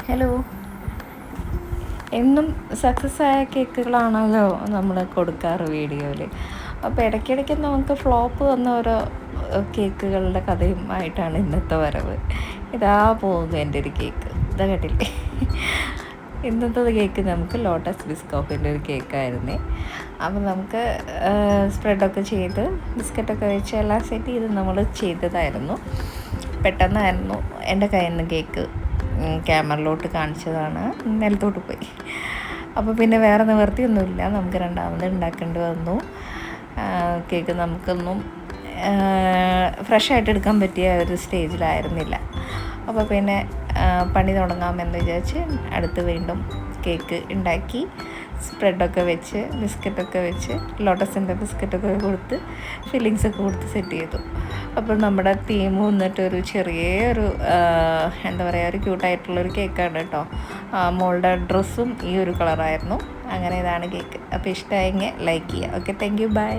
Hello. എന്നും success ആയ കേക്കുകളാണല്ലോ നമ്മൾ കൊടുക്കാറ് വീഡിയോയിൽ. അപ്പോൾ ഇടയ്ക്കിടയ്ക്ക് നമുക്ക് ഫ്ലോപ്പ് വന്ന ഓരോ കേക്കുകളുടെ കഥയുമായിട്ടാണ് ഇന്നത്തെ വരവ്. ഇതാ പോകുന്നു എൻ്റെ ഒരു കേക്ക്. ഇതാ കേട്ടില്ലേ? ഇന്നത്തെ കേക്ക് നമുക്ക് ലോട്ടസ് ബിസ്കോഫിൻ്റെ ഒരു കേക്കായിരുന്നേ. അപ്പോൾ നമുക്ക് സ്പ്രെഡൊക്കെ ചെയ്ത് ബിസ്ക്കറ്റൊക്കെ വെച്ച് എല്ലാം സെറ്റ് ചെയ്ത് നമ്മൾ ചെയ്തതായിരുന്നു. പെട്ടെന്നായിരുന്നു എൻ്റെ കയ്യിൽ നിന്ന് കേക്ക് ക്യാമറയിലോട്ട് കാണിച്ചതാണ്, നിലത്തോട്ട് പോയി. അപ്പോൾ പിന്നെ വേറെ നിവർത്തിയൊന്നുമില്ല, നമുക്ക് രണ്ടാമത് ഉണ്ടാക്കേണ്ടി വന്നു. കേക്ക് നമുക്കൊന്നും ഫ്രഷായിട്ട് എടുക്കാൻ പറ്റിയ ഒരു സ്റ്റേജിലായിരുന്നില്ല. അപ്പോൾ പിന്നെ പണി തുടങ്ങാമെന്ന് വിചാരിച്ച് അടുത്ത് വീണ്ടും കേക്ക് ഉണ്ടാക്കി സ്പ്രെഡൊക്കെ വെച്ച് ബിസ്ക്കറ്റൊക്കെ വെച്ച് ലോട്ടസിൻ്റെ ബിസ്ക്കറ്റൊക്കെ കൊടുത്ത് ഫില്ലിങ്സൊക്കെ കൊടുത്ത് സെറ്റ് ചെയ്തു. അപ്പോൾ നമ്മുടെ തീം വന്നിട്ടൊരു ചെറിയൊരു എന്താ പറയുക, ഒരു ക്യൂട്ടായിട്ടുള്ളൊരു കേക്കാണ് കേട്ടോ. മോളുടെ ഡ്രസ്സും ഈ ഒരു കളറായിരുന്നു. അങ്ങനെ ഇതാണ് കേക്ക്. അപ്പോൾ ഇഷ്ടമായെങ്കിൽ ലൈക്ക് ചെയ്യുക. Okay, thank you, by.